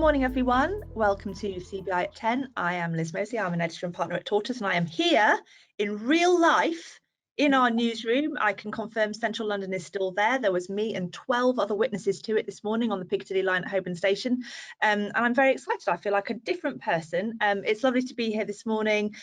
morning, everyone. Welcome to CBI at 10. I am Liz Mosley. I'm an editor and partner at Tortoise, and I am here in real life in our newsroom. I can confirm Central London is still there. There was me and 12 other witnesses to it this morning on the Piccadilly line at Holborn Station. And I'm very excited. I feel like a different person. It's lovely to be here this morning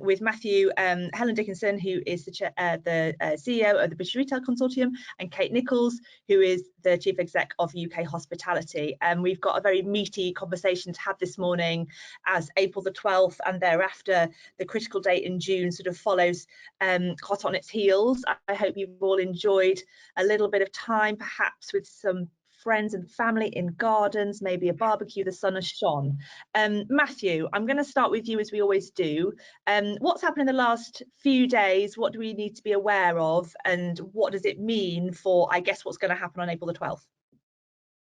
with Matthew, Helen Dickinson, who is the CEO of the British Retail Consortium, and Kate Nichols, who is the Chief Exec of UK Hospitality. We've got a very meaty conversation to have this morning, as April the 12th and thereafter, the critical date in June, sort of follows hot on its heels. I hope you've all enjoyed a little bit of time, perhaps with some friends and family in gardens, maybe a barbecue. The sun has shone. Matthew, I'm going to start with you as we always do. What's happened in the last few days? What do we need to be aware of? And what does it mean for, I guess, what's going to happen on April the 12th?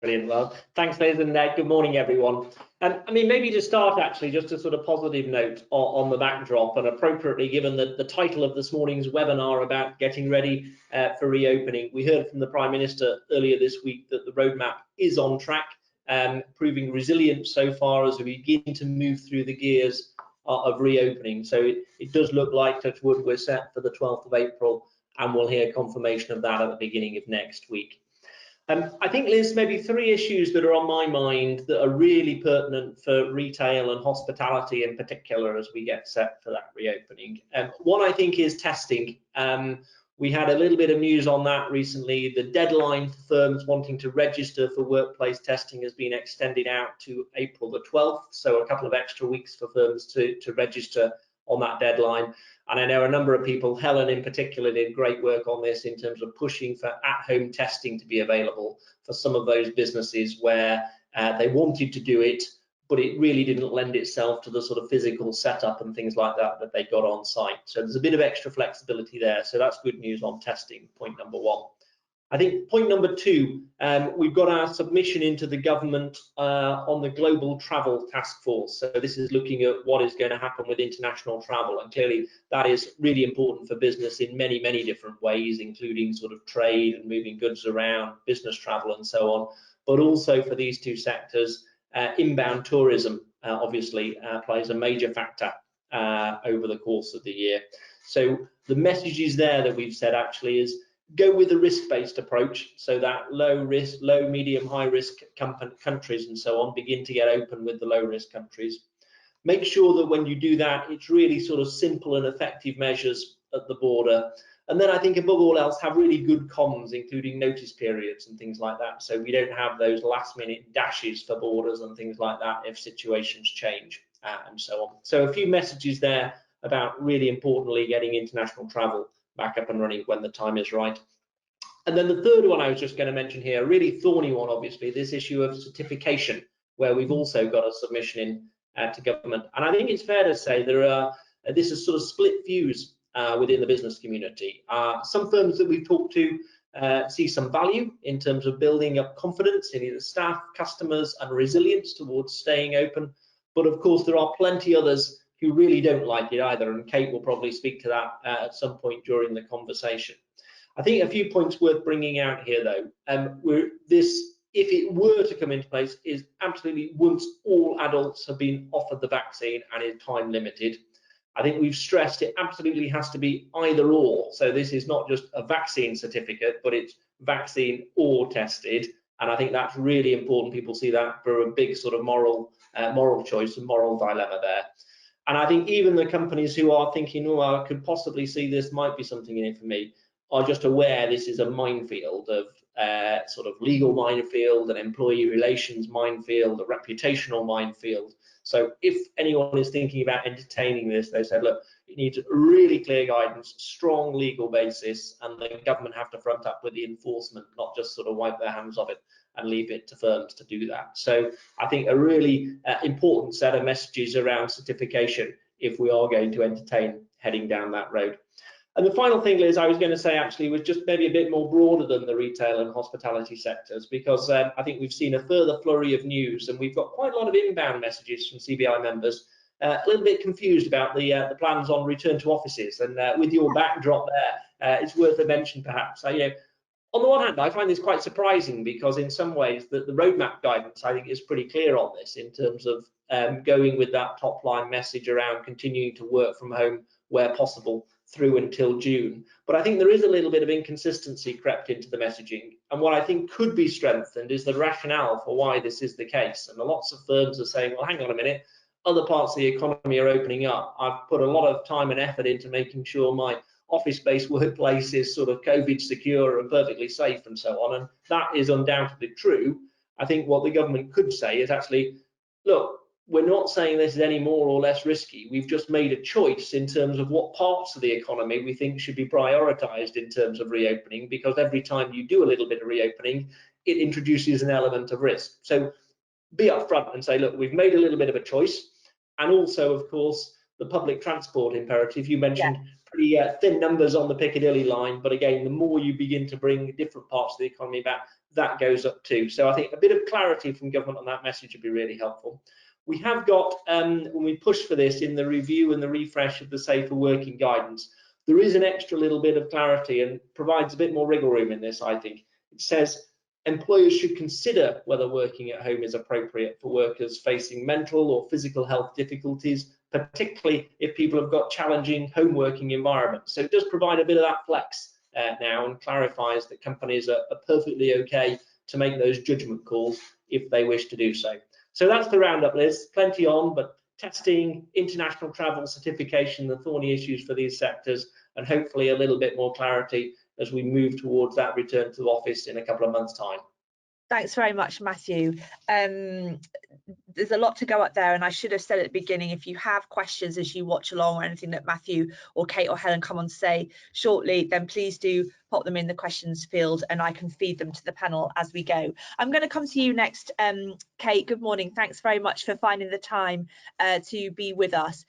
Brilliant. Well, thanks, Liz, and good morning, everyone. I mean, maybe to start, actually, just a sort of positive note on the backdrop, and appropriately given the title of this morning's webinar about getting ready for reopening. We heard from the Prime Minister earlier this week that the roadmap is on track, proving resilient so far as we begin to move through the gears of reopening. So it does look like, touch wood, we're set for the 12th of April, and we'll hear confirmation of that at the beginning of next week. I think, Liz, maybe three issues that are on my mind that are really pertinent for retail and hospitality in particular as we get set for that reopening. One, I think, is testing. We had a little bit of news on that recently. The deadline for firms wanting to register for workplace testing has been extended out to April the 12th, so a couple of extra weeks for firms to register on that deadline. And I know a number of people, Helen in particular, did great work on this in terms of pushing for at-home testing to be available for some of those businesses where they wanted to do it, but it really didn't lend itself to the sort of physical setup and things like that that they got on site. So there's a bit of extra flexibility there. So that's good news on testing, point number one. I think point number two, we've got our submission into the government on the Global Travel Task Force. So this is looking at what is going to happen with international travel, and clearly that is really important for business in many, many different ways, including sort of trade and moving goods around, business travel and so on, but also for these two sectors, inbound tourism obviously plays a major factor over the course of the year. So the messages there that we've said actually is, go with a risk-based approach, so that low risk, low, medium, high risk countries and so on begin to get open with the low risk countries. Make sure that when you do that, it's really sort of simple and effective measures at the border. And then I think above all else, have really good comms, including notice periods and things like that, so we don't have those last minute dashes for borders and things like that if situations change and so on. So a few messages there about really importantly getting international travel back up and running when the time is right. And then the third one I was just going to mention here, a really thorny one, obviously, this issue of certification, where we've also got a submission in to government. And I think it's fair to say this is sort of split views within the business community. Some firms that we've talked to see some value in terms of building up confidence in either staff, customers, and resilience towards staying open. But of course, there are plenty others who really don't like it either, and Kate will probably speak to that at some point during the conversation. I think a few points worth bringing out here, though. If it were to come into place, is absolutely once all adults have been offered the vaccine and is time limited. I think we've stressed it absolutely has to be either or. So this is not just a vaccine certificate, but it's vaccine or tested. And I think that's really important. People see that for a big sort of moral choice and moral dilemma there. And I think even the companies who are thinking, oh, I could possibly see this might be something in it for me, are just aware this is a minefield of sort of legal minefield, an employee relations minefield, a reputational minefield. So if anyone is thinking about entertaining this, they said, look, it needs really clear guidance, strong legal basis, and the government have to front up with the enforcement, not just sort of wipe their hands of it and leave it to firms to do that. So I think a really important set of messages around certification if we are going to entertain heading down that road. And the final thing, Liz, I was going to say actually was just maybe a bit more broader than the retail and hospitality sectors, because I think we've seen a further flurry of news, and we've got quite a lot of inbound messages from CBI members, a little bit confused about the plans on return to offices. And with your backdrop there, it's worth a mention perhaps. on the one hand, I find this quite surprising because in some ways the roadmap guidance, I think, is pretty clear on this in terms of going with that top line message around continuing to work from home where possible through until June. But I think there is a little bit of inconsistency crept into the messaging. And what I think could be strengthened is the rationale for why this is the case. And lots of firms are saying, well, hang on a minute, other parts of the economy are opening up. I've put a lot of time and effort into making sure my office-based workplace is sort of COVID secure and perfectly safe and so on, and that is undoubtedly true. I think what the government could say is actually, look, we're not saying this is any more or less risky. We've just made a choice in terms of what parts of the economy we think should be prioritized in terms of reopening, because every time you do a little bit of reopening, it introduces an element of risk. So be upfront and say, look, we've made a little bit of a choice. And also, of course, the public transport imperative. You mentioned pretty thin numbers on the Piccadilly line, but again, the more you begin to bring different parts of the economy back, that goes up too. So I think a bit of clarity from government on that message would be really helpful. We have got, when we push for this in the review and the refresh of the safer working guidance, there is an extra little bit of clarity and provides a bit more wriggle room in this, I think. It says employers should consider whether working at home is appropriate for workers facing mental or physical health difficulties, particularly if people have got challenging home working environments. So it does provide a bit of that flex now, and clarifies that companies are perfectly okay to make those judgment calls if they wish to do so. So that's the roundup, Liz. Plenty on, but testing, international travel, certification, the thorny issues for these sectors, and hopefully a little bit more clarity as we move towards that return to the office in a couple of months' time. Thanks very much, Matthew. There's a lot to go up there, and I should have said at the beginning, if you have questions as you watch along or anything that Matthew or Kate or Helen come on to say shortly, then please do pop them in the questions field and I can feed them to the panel as we go. I'm going to come to you next. Kate, good morning. Thanks very much for finding the time to be with us.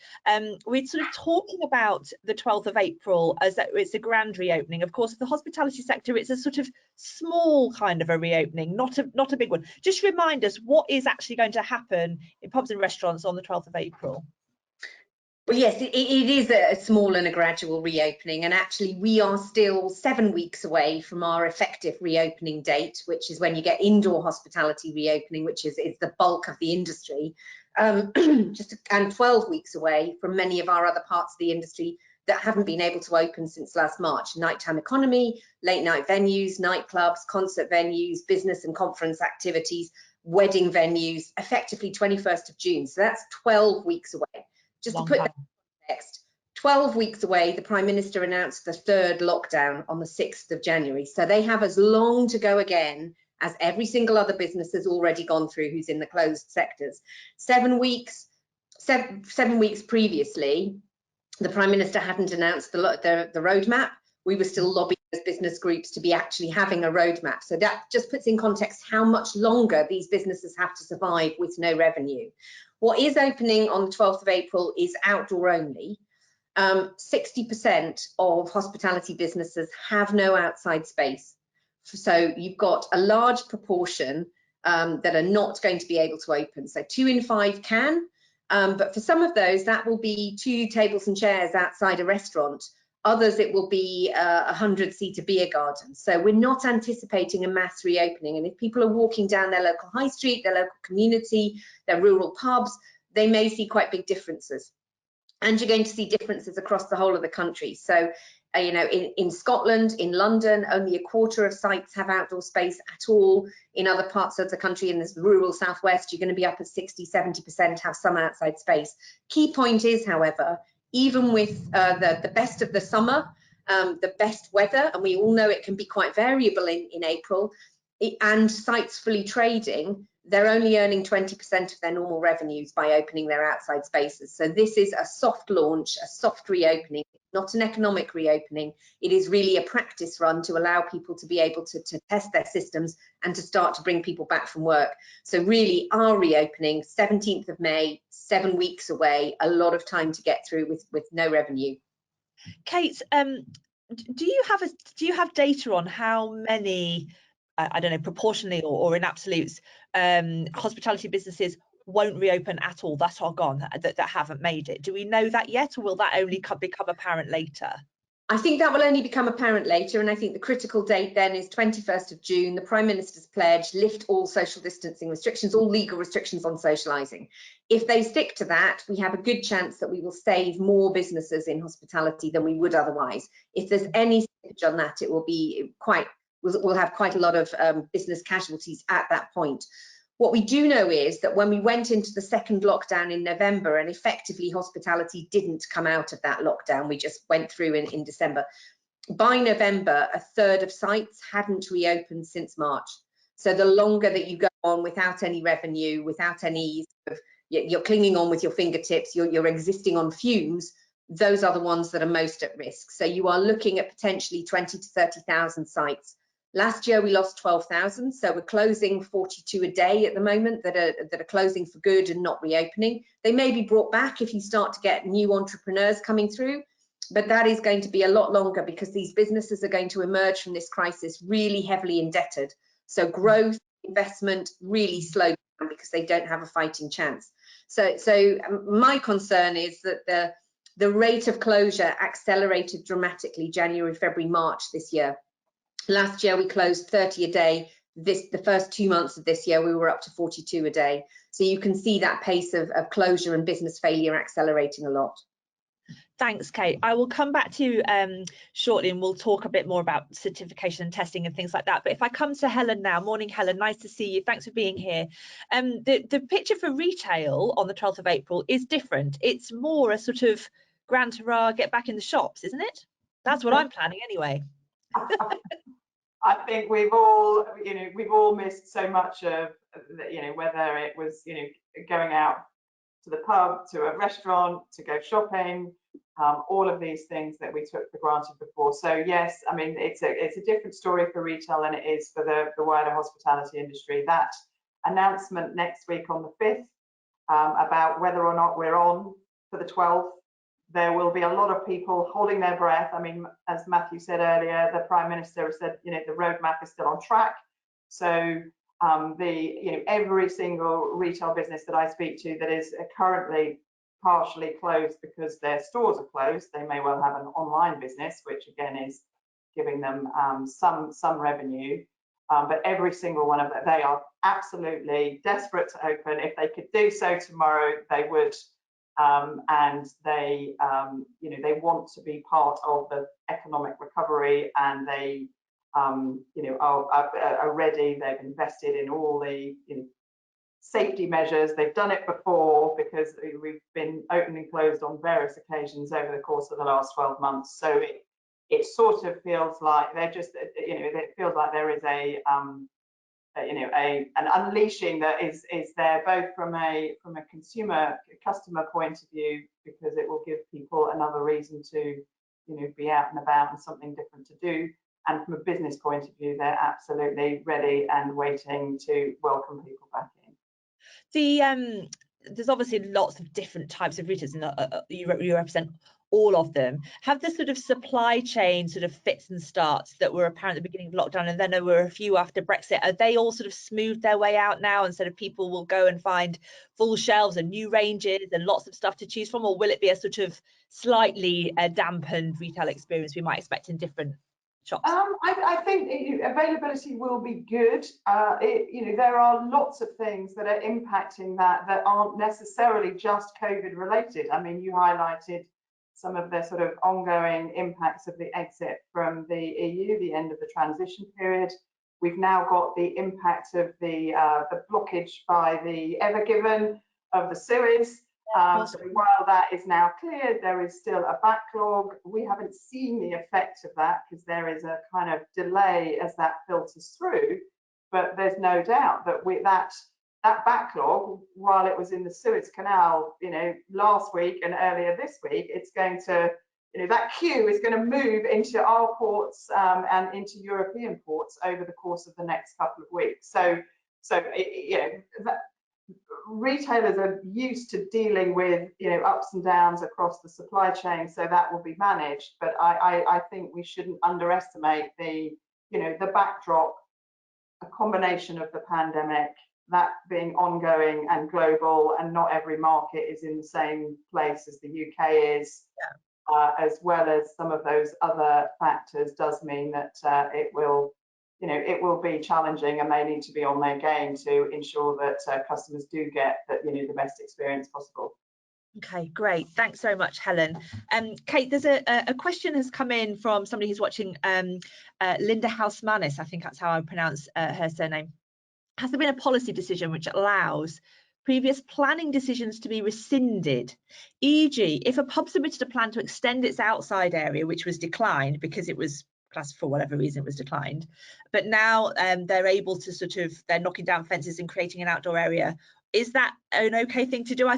We're sort of talking about the 12th of April as that it's a grand reopening. Of course, the hospitality sector, it's a sort of small kind of a reopening, not a big one. Just remind us what is actually going to happen in pubs and restaurants on the 12th of April. Well, yes, it is a small and a gradual reopening, and actually we are still 7 weeks away from our effective reopening date, which is when you get indoor hospitality reopening, which is the bulk of the industry, and 12 weeks away from many of our other parts of the industry that haven't been able to open since last March. Nighttime economy, late night venues, nightclubs, concert venues, business and conference activities, wedding venues, effectively 21st of June. So that's 12 weeks away. Just to put that in context, 12 weeks away, the Prime Minister announced the third lockdown on the 6th of January. So they have as long to go again as every single other business has already gone through who's in the closed sectors. 7 weeks previously, the Prime Minister hadn't announced the roadmap. We were still lobbying as business groups to be actually having a roadmap. So that just puts in context how much longer these businesses have to survive with no revenue. What is opening on the 12th of April is outdoor only. 60% of hospitality businesses have no outside space. So you've got a large proportion that are not going to be able to open. So 2 in 5 can, but for some of those, that will be 2 tables and chairs outside a restaurant. Others, it will be a 100-seater beer garden. So we're not anticipating a mass reopening. And if people are walking down their local high street, their local community, their rural pubs, they may see quite big differences. And you're going to see differences across the whole of the country. So, you know, in Scotland, in London, only a quarter of sites have outdoor space at all. In other parts of the country, in this rural southwest, you're going to be up at 60, 70% have some outside space. Key point is, however, even with the best of the summer, the best weather, and we all know it can be quite variable in April, and sites fully trading, they're only earning 20% of their normal revenues by opening their outside spaces. So this is a soft launch, a soft reopening, not an economic reopening. It is really a practice run to allow people to be able to test their systems and to start to bring people back from work. So really our reopening, 17th of May, 7 weeks away, a lot of time to get through with no revenue. Kate, do you have data on how many, I don't know, proportionally or in absolutes, hospitality businesses won't reopen at all, that are gone, that haven't made it? Do we know that yet, or will that only become apparent later? I think that will only become apparent later, and I think the critical date then is 21st of June. The Prime Minister's pledge, lift all social distancing restrictions, all legal restrictions on socialising. If they stick to that, we have a good chance that we will save more businesses in hospitality than we would otherwise. If there's any slippage on that, it will be we'll have quite a lot of business casualties at that point. What we do know is that when we went into the second lockdown in November, and effectively hospitality didn't come out of that lockdown, we just went through in December. By November, a third of sites hadn't reopened since March. So the longer that you go on without any revenue, without any, you're clinging on with your fingertips, you're existing on fumes, those are the ones that are most at risk. So you are looking at potentially 20 to 30,000 sites. Last year we lost 12,000, so we're closing 42 a day at the moment that are closing for good and not reopening. They may be brought back if you start to get new entrepreneurs coming through, but that is going to be a lot longer because these businesses are going to emerge from this crisis really heavily indebted. So growth, investment really slow down because they don't have a fighting chance. So my concern is that the rate of closure accelerated dramatically January, February, March this year. Last year we closed 30 a day. The first 2 months of this year we were up to 42 a day. So you can see that pace of closure and business failure accelerating a lot. Thanks, Kate. I will come back to you shortly and we'll talk a bit more about certification and testing and things like that. But if I come to Helen now, morning Helen, nice to see you. Thanks for being here. The picture for retail on the 12th of April is different. It's more a sort of grand hurrah, get back in the shops, isn't it? That's what I'm planning anyway. I think we've all missed so much of, whether it was, going out to the pub, to a restaurant, to go shopping, all of these things that we took for granted before. So yes, I mean, it's a different story for retail than it is for the wider hospitality industry. That announcement next week on the 5th about whether or not we're on for the 12th, there will be a lot of people holding their breath. I mean, as Matthew said earlier, the Prime Minister has said, the roadmap is still on track. So every single retail business that I speak to that is currently partially closed because their stores are closed, they may well have an online business, which again is giving them some revenue. But every single one of them, they are absolutely desperate to open. If they could do so tomorrow, they would. And they want to be part of the economic recovery, and they are ready. They've invested in all the safety measures. They've done it before because we've been open and closed on various occasions over the course of the last 12 months. So it sort of feels like they're just, it feels like there is an unleashing that is there, both from a customer point of view, because it will give people another reason to be out and about and something different to do, and from a business point of view, they're absolutely ready and waiting to welcome people back in. There's obviously lots of different types of retailers, and you represent all of them. Have the sort of supply chain sort of fits and starts that were apparent at the beginning of lockdown, and then there were a few after Brexit, are they all sort of smoothed their way out now, and sort of people will go and find full shelves and new ranges and lots of stuff to choose from, or will it be a sort of slightly dampened retail experience we might expect in different shops? I think availability will be good. There are lots of things that are impacting that aren't necessarily just COVID related. I mean, you highlighted some of the sort of ongoing impacts of the exit from the EU, the end of the transition period. We've now got the impact of the blockage by the Ever Given of the Suez. So while that is now cleared, there is still a backlog. We haven't seen the effect of that because there is a kind of delay as that filters through. But there's no doubt that that backlog, while it was in the Suez Canal, last week and earlier this week, it's going to, that queue is going to move into our ports and into European ports over the course of the next couple of weeks. So retailers are used to dealing with ups and downs across the supply chain, so that will be managed. But I think we shouldn't underestimate the backdrop, a combination of the pandemic, that being ongoing and global, and not every market is in the same place as the UK is. as well as some of those other factors, does mean that it will be challenging, and they need to be on their game to ensure that customers do get the best experience possible. Okay, great. Thanks very much, Helen. Kate, there's a question has come in from somebody who's watching, Linda Housemanis, I think that's how I pronounce her surname. Has there been a policy decision which allows previous planning decisions to be rescinded? E.g., if a pub submitted a plan to extend its outside area, which was declined because it was classed for whatever reason it was declined, but now they're able to they're knocking down fences and creating an outdoor area. Is that an okay thing to do? I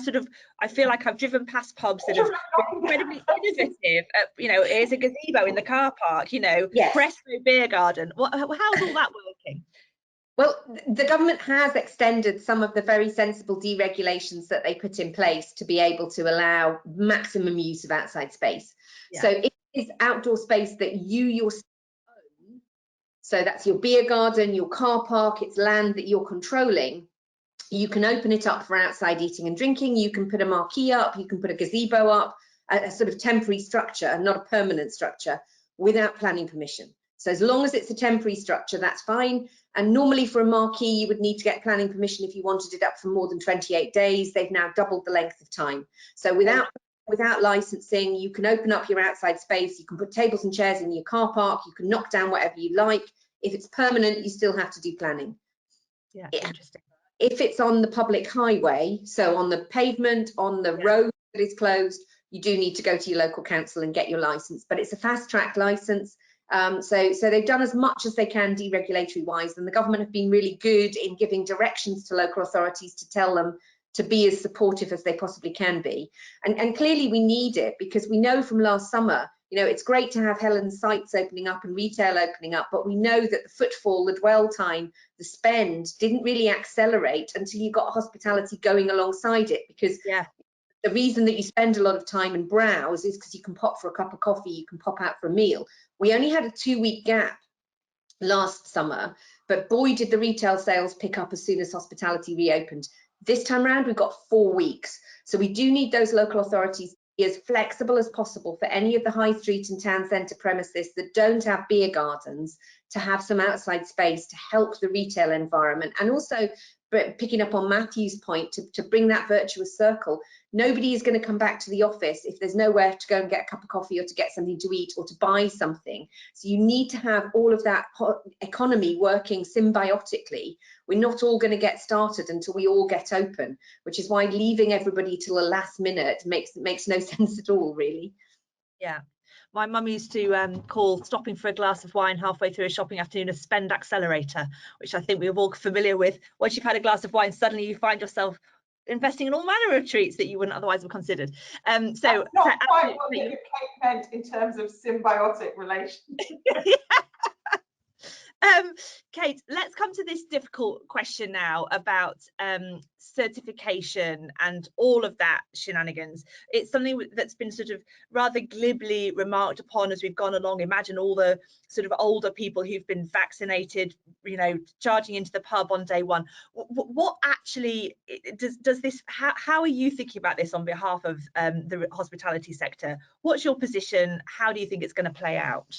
feel like I've driven past pubs that have been incredibly innovative. Here's a gazebo in the car park, Yes. Fresco beer garden. How's all that working? Well, the government has extended some of the very sensible deregulations that they put in place to be able to allow maximum use of outside space. Yeah. So it is outdoor space that you yourself own. So that's your beer garden, your car park, it's land that you're controlling. You can open it up for outside eating and drinking. You can put a marquee up, you can put a gazebo up, a sort of temporary structure, not a permanent structure, without planning permission. So as long as it's a temporary structure, that's fine. And normally for a marquee, you would need to get planning permission if you wanted it up for more than 28 days. They've now doubled the length of time. So without licensing, you can open up your outside space. You can put tables and chairs in your car park. You can knock down whatever you like. If it's permanent, you still have to do planning. Yeah, interesting. If it's on the public highway, so on the pavement, on the road that is closed, you do need to go to your local council and get your license. But it's a fast track license. So they've done as much as they can deregulatory wise, and the government have been really good in giving directions to local authorities to tell them to be as supportive as they possibly can be. And clearly we need it, because we know from last summer, it's great to have Helen's sites opening up and retail opening up, but we know that the footfall, the dwell time, the spend didn't really accelerate until you got hospitality going alongside it, because the reason that you spend a lot of time and browse is because you can pop for a cup of coffee, you can pop out for a meal. We only had a 2-week gap last summer, but boy, did the retail sales pick up as soon as hospitality reopened. This time around, we've got 4 weeks. So we do need those local authorities to be as flexible as possible for any of the high street and town centre premises that don't have beer gardens to have some outside space to help the retail environment. And also, picking up on Matthew's point, to bring that virtuous circle. Nobody is going to come back to the office if there's nowhere to go and get a cup of coffee or to get something to eat or to buy something. So you need to have all of that economy working symbiotically. We're not all going to get started until we all get open, which is why leaving everybody till the last minute makes no sense at all, really. Yeah. My mum used to call stopping for a glass of wine halfway through a shopping afternoon a spend accelerator, which I think we're all familiar with. Once you've had a glass of wine, suddenly you find yourself investing in all manner of treats that you wouldn't otherwise have considered. That's not quite what Kate meant in terms of symbiotic relations. Kate, let's come to this difficult question now about certification and all of that shenanigans. It's something that's been sort of rather glibly remarked upon as we've gone along. Imagine all the sort of older people who've been vaccinated, charging into the pub on day one. What actually does this, how are you thinking about this on behalf of the hospitality sector? What's your position? How do you think it's going to play out?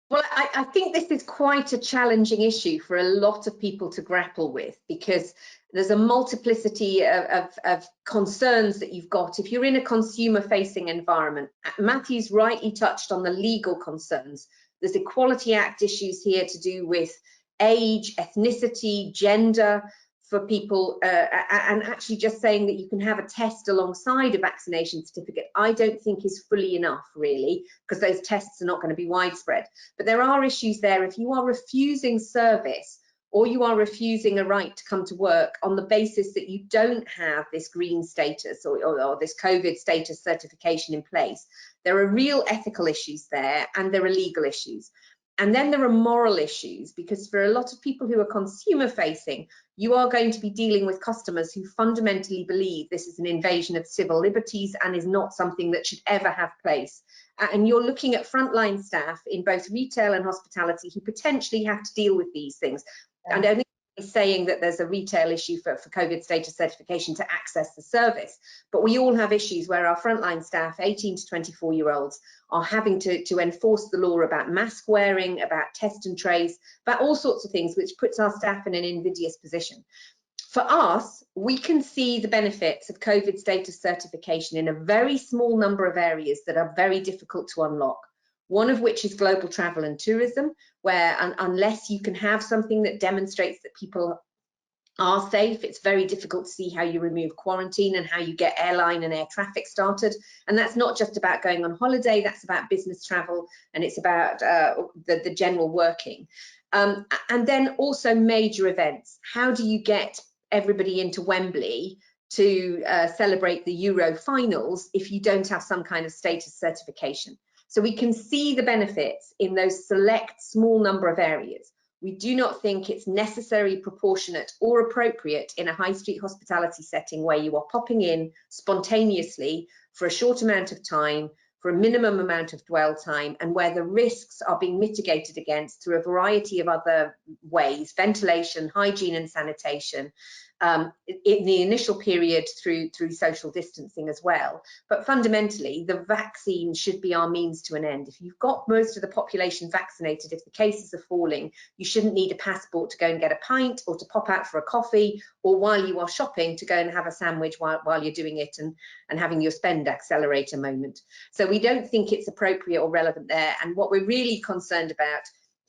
Well, I think this is quite a challenging issue for a lot of people to grapple with, because there's a multiplicity of concerns that you've got if you're in a consumer-facing environment. Matthew's rightly touched on the legal concerns. There's Equality Act issues here to do with age, ethnicity, gender for people, and actually just saying that you can have a test alongside a vaccination certificate, I don't think is fully enough, really, because those tests are not going to be widespread. But there are issues there. If you are refusing service, or you are refusing a right to come to work on the basis that you don't have this green status or this COVID status certification in place, there are real ethical issues there, and there are legal issues. And then there are moral issues, because for a lot of people who are consumer facing, you are going to be dealing with customers who fundamentally believe this is an invasion of civil liberties and is not something that should ever have place. And you're looking at frontline staff in both retail and hospitality who potentially have to deal with these things. And only saying that there's a retail issue for COVID status certification to access the service, but we all have issues where our frontline staff, 18 to 24-year-olds, are having to enforce the law about mask wearing, about test and trace, about all sorts of things, which puts our staff in an invidious position. For us, we can see the benefits of COVID status certification in a very small number of areas that are very difficult to unlock. One of which is global travel and tourism, where unless you can have something that demonstrates that people are safe, it's very difficult to see how you remove quarantine and how you get airline and air traffic started. And that's not just about going on holiday, that's about business travel, and it's about the general working. And then also major events. How do you get everybody into Wembley to celebrate the Euro finals if you don't have some kind of status certification? So we can see the benefits in those select small number of areas. We do not think it's necessary, proportionate or appropriate in a high street hospitality setting where you are popping in spontaneously for a short amount of time, for a minimum amount of dwell time, and where the risks are being mitigated against through a variety of other ways, ventilation, hygiene and sanitation, in the initial period through social distancing as well. But fundamentally, the vaccine should be our means to an end. If you've got most of the population vaccinated, if the cases are falling, you shouldn't need a passport to go and get a pint or to pop out for a coffee, or while you are shopping to go and have a sandwich while you're doing it and having your spend accelerator moment. So we don't think it's appropriate or relevant there. And what we're really concerned about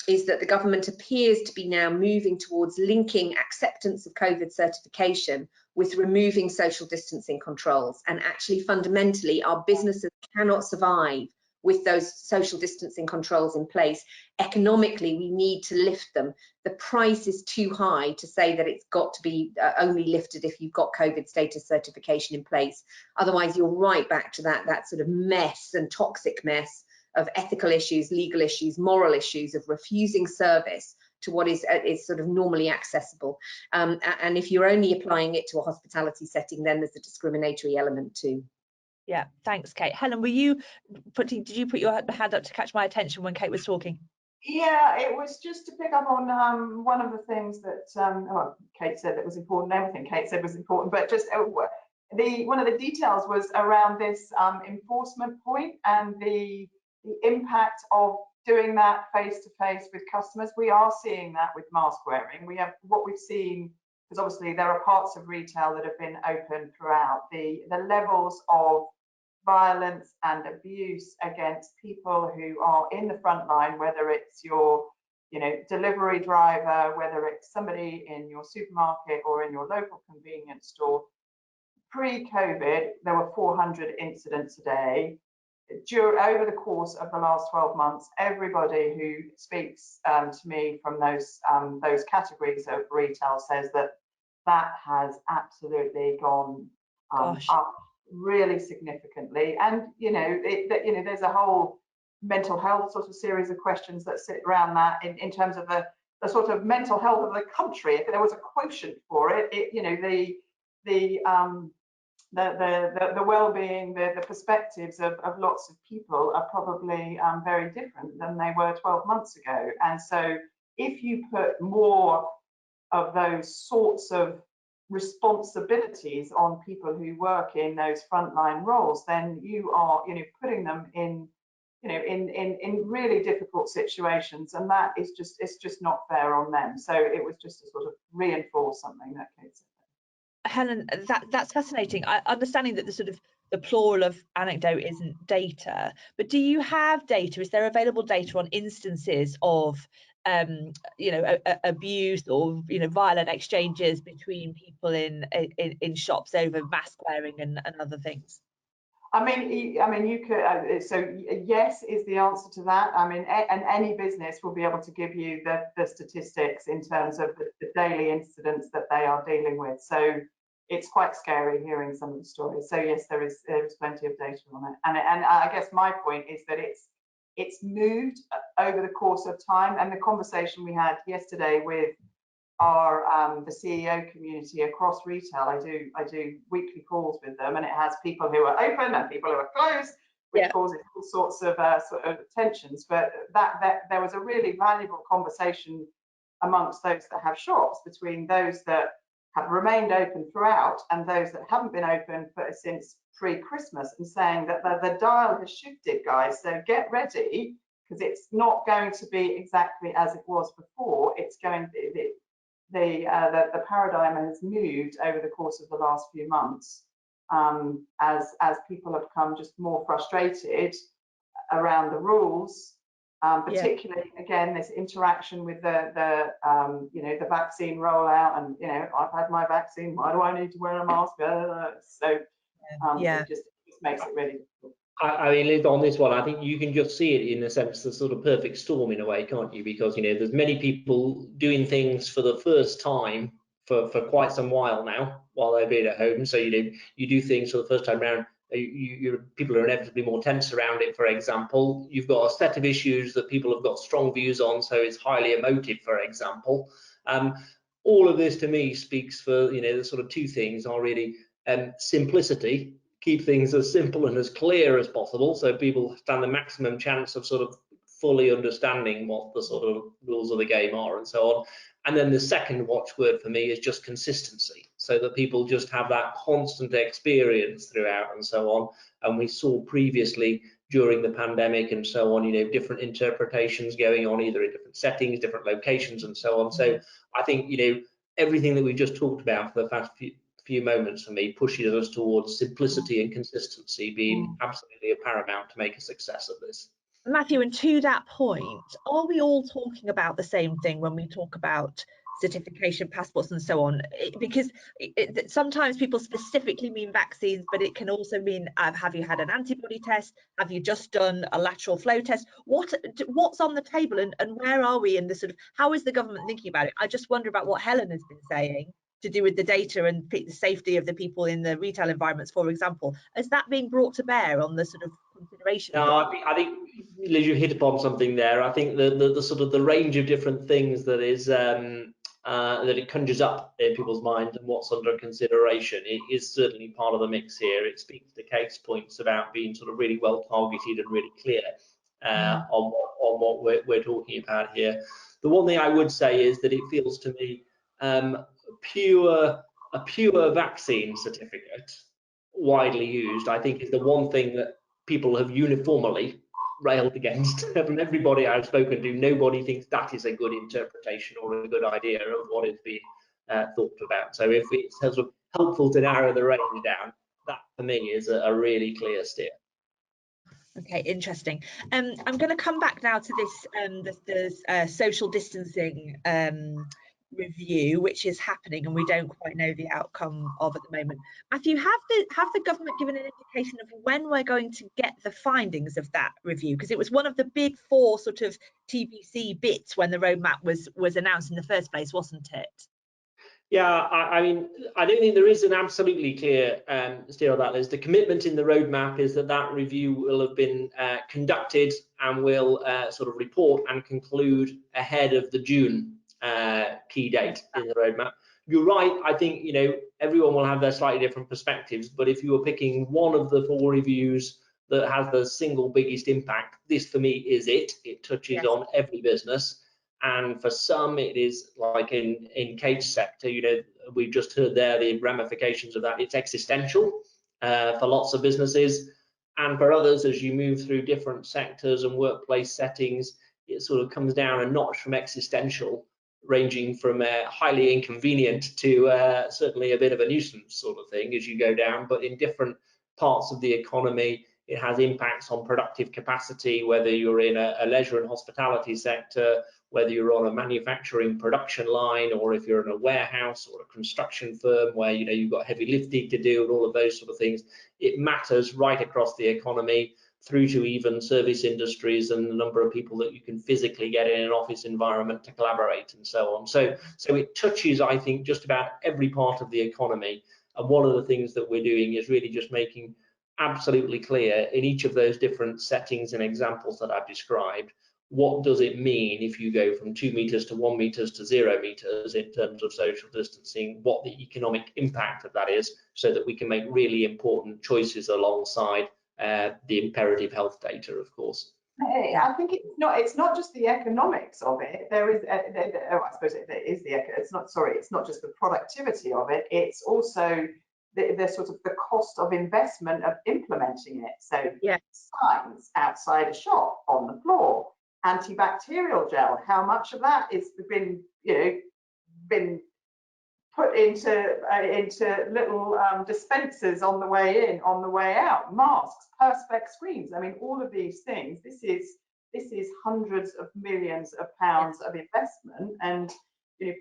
is that the government appears to be now moving towards linking acceptance of COVID certification with removing social distancing controls. And actually, fundamentally, our businesses cannot survive with those social distancing controls in place. Economically, we need to lift them. The price is too high to say that it's got to be only lifted if you've got COVID status certification in place. Otherwise, you're right back to that sort of mess and toxic mess of ethical issues, legal issues, moral issues of refusing service to what is sort of normally accessible. And if you're only applying it to a hospitality setting, then there's a discriminatory element too. Yeah, thanks, Kate. Helen, did you put your hand up to catch my attention when Kate was talking? Yeah, it was just to pick up on one of the things that Kate said that was important. Everything Kate said was important, but just one of the details was around this enforcement point and the impact of doing that face to face with customers. We are seeing that with mask wearing. What we've seen, because obviously there are parts of retail that have been open throughout, the levels of violence and abuse against people who are in the front line, whether it's your delivery driver, whether it's somebody in your supermarket or in your local convenience store. Pre-COVID, there were 400 incidents a day. Over the course of the last 12 months, everybody who speaks to me from those categories of retail says that has absolutely gone up really significantly. And there's a whole mental health sort of series of questions that sit around that in terms of the sort of mental health of the country. If there was a quotient for it, the well-being, the perspectives of lots of people are probably very different than they were 12 months ago. And so if you put more of those sorts of responsibilities on people who work in those frontline roles, then you are putting them in really difficult situations, and that is just not fair on them. So it was just to sort of reinforce something that Kate said. Helen, that's fascinating. Understanding that the plural of anecdote isn't data, but do you have data? Is there available data on instances of abuse or violent exchanges between people in shops over mask wearing and other things? I mean, you could. So yes is the answer to that. I mean, and any business will be able to give you the statistics in terms of the daily incidents that they are dealing with. So it's quite scary hearing some of the stories. So yes, there is plenty of data on it. And I guess my point is that it's moved over the course of time. And the conversation we had yesterday with the CEO community across retail, I do weekly calls with them, and it has people who are open and people who are closed, which causes all sorts of tensions. But that there was a really valuable conversation amongst those that have shops, between those that have remained open throughout and those that haven't been open since pre-Christmas, and saying that the dial has shifted, guys. So get ready, because it's not going to be exactly as it was before. It's going to, the paradigm has moved over the course of the last few months, as people have become just more frustrated around the rules, particularly again this interaction with the vaccine rollout, and I've had my vaccine, why do I need to wear a mask? So it just makes it really difficult. I mean, Liz, on this one, I think you can just see it in a sense, the sort of perfect storm in a way, can't you? Because there's many people doing things for the first time for quite some while now, while they've been at home. So you do things for the first time around. People are inevitably more tense around it. For example, you've got a set of issues that people have got strong views on, so it's highly emotive. For example, all of this to me speaks for the sort of two things are really simplicity. Keep things as simple and as clear as possible, so people stand the maximum chance of sort of fully understanding what the sort of rules of the game are and so on. And then the second watchword for me is just consistency, so that people just have that constant experience throughout and so on. And we saw previously during the pandemic and so on, different interpretations going on, either in different settings, different locations and so on. So I think, everything that we've just talked about for the past few moments for me pushes us towards simplicity and consistency being absolutely paramount to make a success of this. Matthew, and to that point, are we all talking about the same thing when we talk about certification, passports and so on? Because sometimes people specifically mean vaccines, but it can also mean, have you had an antibody test? Have you just done a lateral flow test? What's on the table, and where are we in the sort of, how is the government thinking about it? I just wonder about what Helen has been saying to do with the data and the safety of the people in the retail environments, for example. Is that being brought to bear on the sort of consideration? No, I think Liz, you hit upon something there. I think the sort of the range of different things that is that it conjures up in people's minds and what's under consideration, it is certainly part of the mix here. It speaks to Kate's points about being sort of really well targeted and really clear on what we're talking about here. The one thing I would say is that it feels to me a pure vaccine certificate, widely used, I think is the one thing that people have uniformly railed against. From everybody I've spoken to, nobody thinks that is a good interpretation or a good idea of what is being thought about. So if it's sort of helpful to narrow the range down, that for me is a really clear steer. Okay, interesting. I'm going to come back now to this social distancing review, which is happening and we don't quite know the outcome of at the moment. Matthew, have the government given an indication of when we're going to get the findings of that review? Because it was one of the big four sort of TBC bits when the roadmap was announced in the first place, wasn't it? Yeah, I mean, I don't think there is an absolutely clear steer on that. There's the commitment in the roadmap is that review will have been conducted and will sort of report and conclude ahead of the June key date in the roadmap. You're right. I think everyone will have their slightly different perspectives, but if you were picking one of the four reviews that has the single biggest impact, this for me is it. It touches on every business. And for some, it is like in Kate's sector, we've just heard there the ramifications of that. It's existential for lots of businesses. And for others, as you move through different sectors and workplace settings, it sort of comes down a notch from existential, ranging from highly inconvenient to certainly a bit of a nuisance sort of thing as you go down. But in different parts of the economy, it has impacts on productive capacity, whether you're in a leisure and hospitality sector, whether you're on a manufacturing production line, or if you're in a warehouse or a construction firm where you've got heavy lifting to do and all of those sort of things. It matters right across the economy, through to even service industries and the number of people that you can physically get in an office environment to collaborate and so on. So it touches, I think, just about every part of the economy. And one of the things that we're doing is really just making absolutely clear in each of those different settings and examples that I've described, what does it mean if you go from 2 meters to 1 meters to 0 meters in terms of social distancing, what the economic impact of that is, so that we can make really important choices alongside the imperative health data, of course. I think it's not just the economics of it. There is, I suppose it is it's not just the productivity of it. It's also the sort of the cost of investment of implementing it. So signs outside a shop, on the floor, antibacterial gel. How much of that is been put into little dispensers on the way in, on the way out? Masks, perspex screens. I mean, all of these things. This is hundreds of millions of pounds of investment, and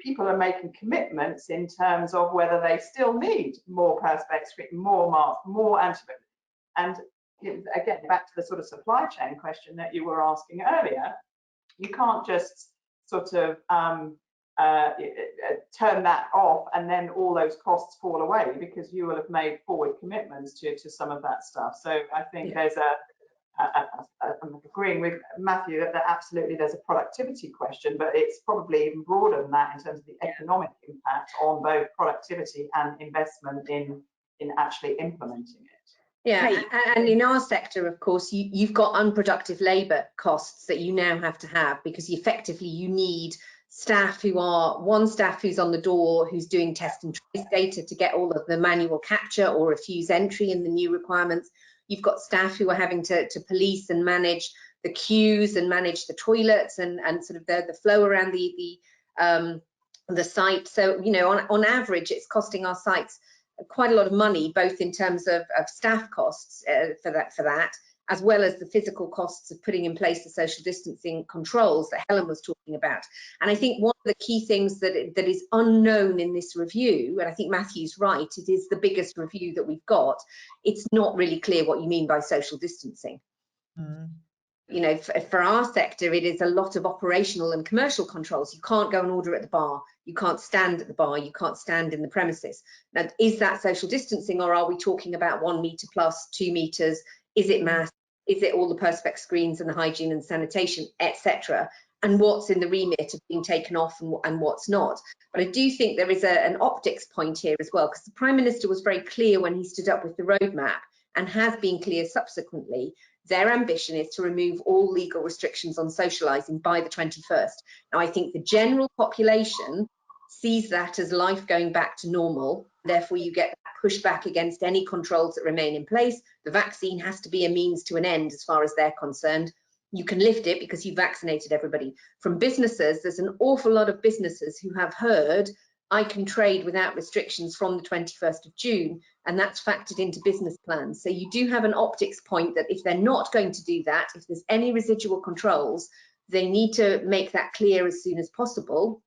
people are making commitments in terms of whether they still need more perspex screen, more masks, more antibiotics. And again, back to the sort of supply chain question that you were asking earlier, you can't just sort of turn that off and then all those costs fall away, because you will have made forward commitments to some of that stuff. So I think there's I'm agreeing with Matthew that absolutely there's a productivity question, but it's probably even broader than that in terms of the economic impact on both productivity and investment in actually implementing it. Yeah, and in our sector, of course, you've got unproductive labour costs that you now have to have, because effectively you need staff staff who's on the door, who's doing test and trace data to get all of the manual capture or refuse entry in the new requirements. You've got staff who are having to police and manage the queues and manage the toilets and sort of the flow around the site. So, on average, it's costing our sites quite a lot of money, both in terms of staff costs for that, as well as the physical costs of putting in place the social distancing controls that Helen was talking about. And I think one of the key things that is unknown in this review, and I think Matthew's right, it is the biggest review that we've got, it's not really clear what you mean by social distancing. For our sector, it is a lot of operational and commercial controls. You can't go and order at the bar, you can't stand at the bar, you can't stand in the premises. Now, is that social distancing, or are we talking about 1 metre plus, 2 metres? Is it mask? Is it all the perspex screens and the hygiene and sanitation, etc.? And what's in the remit of being taken off and what's not? But I do think there is an optics point here as well, because the Prime Minister was very clear when he stood up with the roadmap, and has been clear subsequently. Their ambition is to remove all legal restrictions on socialising by the 21st. Now, I think the general population sees that as life going back to normal. Therefore, you get pushback against any controls that remain in place. The vaccine has to be a means to an end as far as they're concerned. You can lift it because you've vaccinated everybody. From businesses, there's an awful lot of businesses who have heard, I can trade without restrictions from the 21st of June, and that's factored into business plans. So you do have an optics point that if they're not going to do that, if there's any residual controls, they need to make that clear as soon as possible.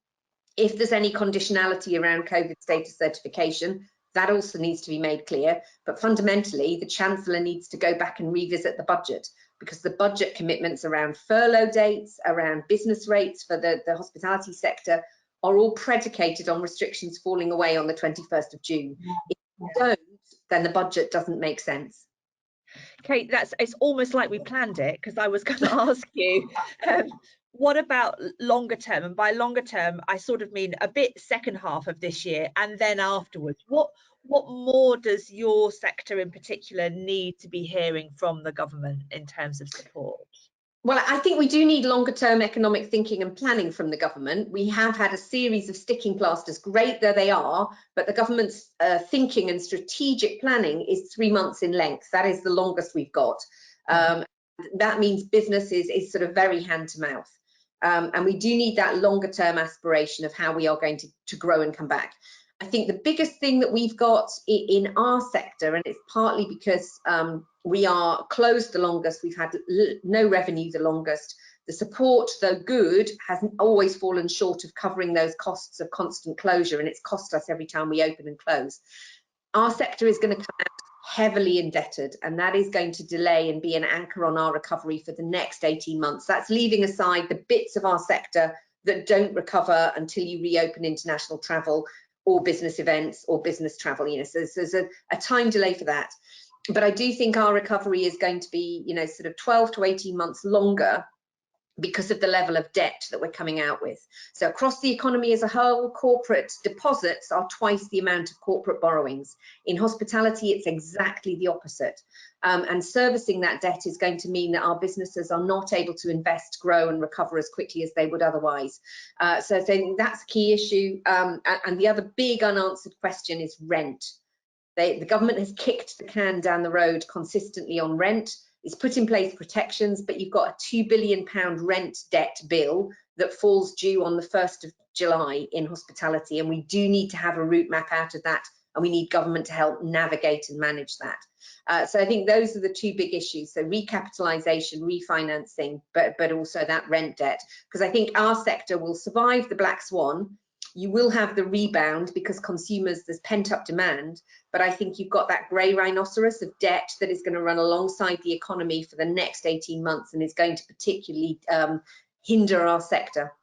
If there's any conditionality around COVID status certification, that also needs to be made clear. But fundamentally, the Chancellor needs to go back and revisit the budget, because the budget commitments around furlough dates, around business rates for the hospitality sector are all predicated on restrictions falling away on the 21st of June. If you don't, then the budget doesn't make sense. Kate, it's almost like we planned it, because I was going to ask you, what about longer term? And by longer term, I sort of mean a bit second half of this year and then afterwards. What more does your sector in particular need to be hearing from the government in terms of support? Well, I think we do need longer term economic thinking and planning from the government. We have had a series of sticking plasters, great though they are, but the government's thinking and strategic planning is 3 months in length. That is the longest we've got. That means business is sort of very hand to mouth. And we do need that longer term aspiration of how we are going to grow and come back. I think the biggest thing that we've got in our sector, and it's partly because we are closed the longest, we've had no revenue the longest. The support, though good, has always fallen short of covering those costs of constant closure, and it's cost us every time we open and close. Our sector is going to come out heavily indebted, and that is going to delay and be an anchor on our recovery for the next 18 months. That's leaving aside the bits of our sector that don't recover until you reopen international travel or business events or business travel. So there's a time delay for that. But I do think our recovery is going to be, sort of 12 to 18 months longer because of the level of debt that we're coming out with. So across the economy as a whole, corporate deposits are twice the amount of corporate borrowings. In hospitality, it's exactly the opposite. And servicing that debt is going to mean that our businesses are not able to invest, grow and recover as quickly as they would otherwise. So I think that's a key issue. And the other big unanswered question is rent. The government has kicked the can down the road consistently on rent. It's put in place protections, but you've got a £2 billion rent debt bill that falls due on the 1st of July in hospitality, and we do need to have a route map out of that, and we need government to help navigate and manage that. So I think those are the two big issues, so recapitalisation, refinancing, but also that rent debt, because I think our sector will survive the black swan. You will have the rebound because consumers, there's pent up demand, but I think you've got that grey rhinoceros of debt that is going to run alongside the economy for the next 18 months and is going to particularly hinder our sector.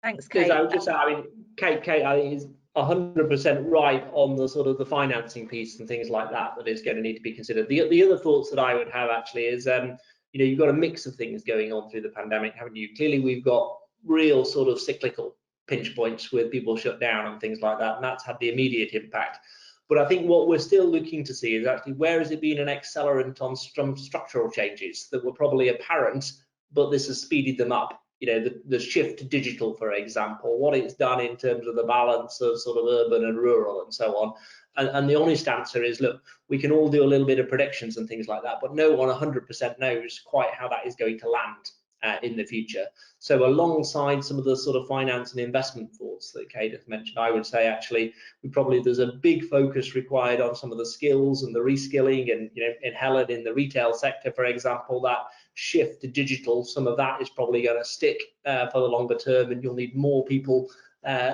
Thanks, Kate. I would just say, I mean, Kate, I think is 100% right on the sort of the financing piece and things like that is going to need to be considered. The other thoughts that I would have actually is, you know, you've got a mix of things going on through the pandemic, haven't you? Clearly, we've got real sort of cyclical pinch points with people shut down and things like that, and that's had the immediate impact. But I think what we're still looking to see is actually where has it been an accelerant on some structural changes that were probably apparent, but this has speeded them up. You know, the shift to digital, for example, what it's done in terms of the balance of sort of urban and rural and so on. And the honest answer is, look, we can all do a little bit of predictions and things like that, but no one 100% knows quite how that is going to land in the future. So alongside some of the sort of finance and investment thoughts that Kate has mentioned, I would say actually there's a big focus required on some of the skills and the reskilling, and you know, in Helen in the retail sector, for example, that shift to digital, some of that is probably going to stick for the longer term, and you'll need more people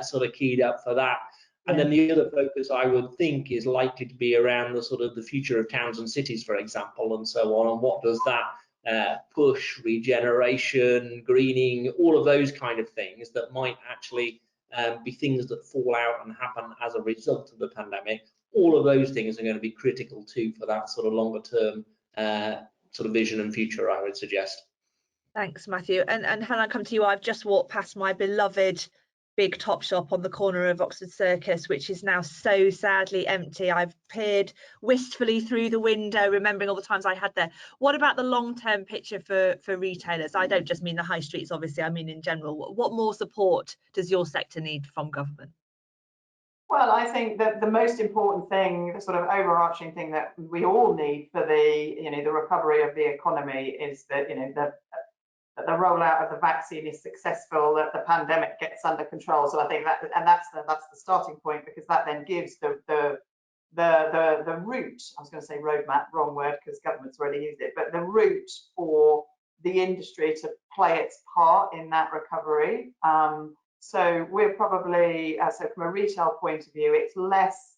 sort of keyed up for that. And then the other focus I would think is likely to be around the sort of the future of towns and cities, for example, and so on, and what does that push, regeneration, greening, all of those kind of things that might actually be things that fall out and happen as a result of the pandemic. All of those things are going to be critical too for that sort of longer term sort of vision and future, I would suggest. Thanks, Matthew. And Hannah, I come to you. I've just walked past my beloved big Topshop on the corner of Oxford Circus, which is now so sadly empty. I've peered wistfully through the window, remembering all the times I had there. What about the long-term picture for retailers? I don't just mean the high streets, obviously, I mean in general. What more support does your sector need from government? Well, I think that the most important thing, the sort of overarching thing that we all need for the, you know, the recovery of the economy is that, you know, that the rollout of the vaccine is successful, that the pandemic gets under control. So I think that, and that's the starting point, because that then gives the route. I was going to say roadmap, wrong word, because government's already used it, but the route for the industry to play its part in that recovery. So we're probably, so from a retail point of view, it's less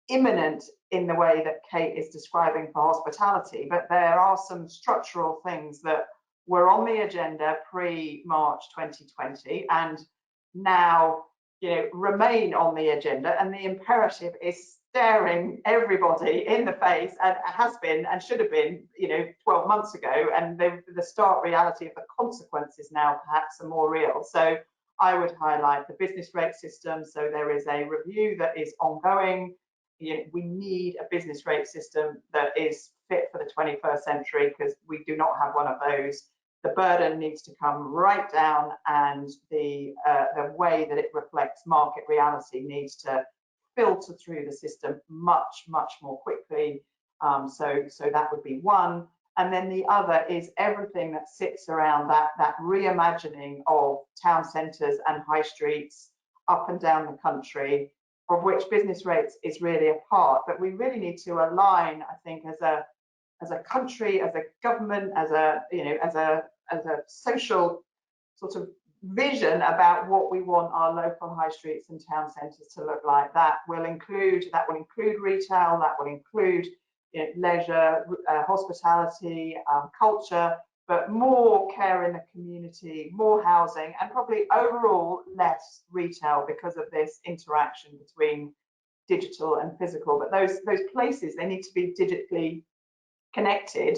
imminent in the way that Kate is describing for hospitality, but there are some structural things that were on the agenda pre-March 2020 and now, you know, remain on the agenda, and the imperative is staring everybody in the face, and has been and should have been, you know, 12 months ago, and the stark reality of the consequences now perhaps are more real. So I would highlight the business rate system. So there is a review that is ongoing. You know, we need a business rate system that is fit for the 21st century, because we do not have one of those. The burden needs to come right down, and the way that it reflects market reality needs to filter through the system much more quickly. So that would be one. And then the other is everything that sits around that reimagining of town centres and high streets up and down the country, of which business rates is really a part. But we really need to align, I think, as a country, as a government, as a, you know, as a social sort of vision about what we want our local high streets and town centres to look like. That will include retail, that will include, you know, leisure, hospitality, culture, but more care in the community, more housing, and probably overall less retail because of this interaction between digital and physical. But those places, they need to be digitally connected,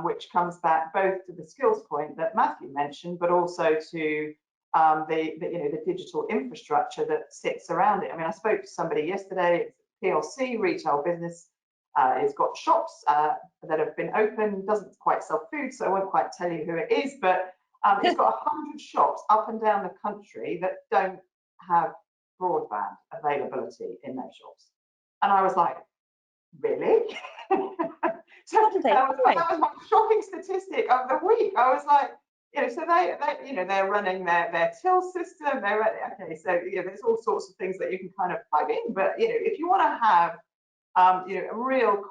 which comes back both to the skills point that Matthew mentioned, but also to the digital infrastructure that sits around it. I mean, I spoke to somebody yesterday, it's PLC, retail business It's got shops that have been open, doesn't quite sell food, so I won't quite tell you who it is, but it's got 100 shops up and down the country that don't have broadband availability in those shops. And I was like, really? So that was my shocking statistic of the week. I was like, so they're running their till system. Okay, so there's all sorts of things that you can kind of plug in, but if you want to have a real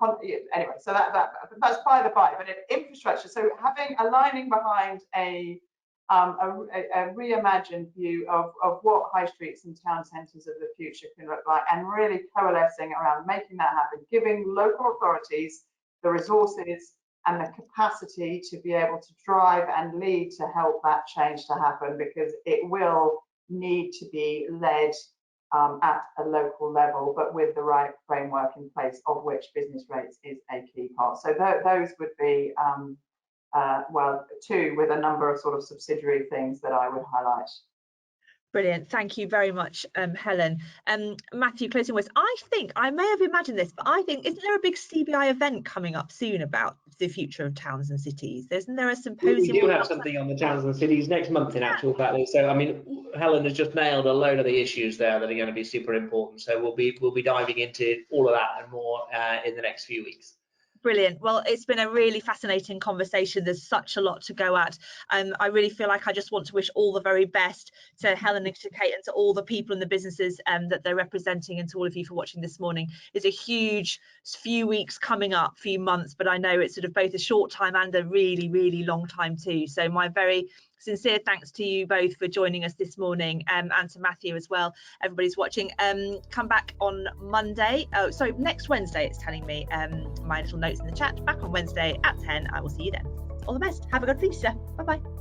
anyway, so that's by the by. But infrastructure, so aligning behind a reimagined view of what high streets and town centres of the future can look like, and really coalescing around making that happen, giving local authorities the resources and the capacity to be able to drive and lead to help that change to happen, because it will need to be led at a local level, but with the right framework in place, of which business rates is a key part. So those would be, well, two with a number of sort of subsidiary things that I would highlight. Brilliant. Thank you very much, Helen. Matthew, closing words. I think, I may have imagined this, but I think, isn't there a big CBI event coming up soon about the future of towns and cities? Isn't there a symposium? We do have something on the towns and cities next month, in actual fact. So, I mean, Helen has just nailed a load of the issues there that are going to be super important. So we'll be diving into all of that and more in the next few weeks. Brilliant. Well, it's been a really fascinating conversation. There's such a lot to go at. I really feel like I just want to wish all the very best to Helen and to Kate and to all the people and the businesses that they're representing, and to all of you for watching this morning. It's a huge few weeks coming up, few months, but I know it's sort of both a short time and a really, really long time too. So my very sincere thanks to you both for joining us this morning, and to Matthew as well. Everybody's watching. Come back on Monday. Oh, sorry, next Wednesday, it's telling me. My little notes in the chat. Back on Wednesday at 10. I will see you then. All the best. Have a good Easter. Bye bye.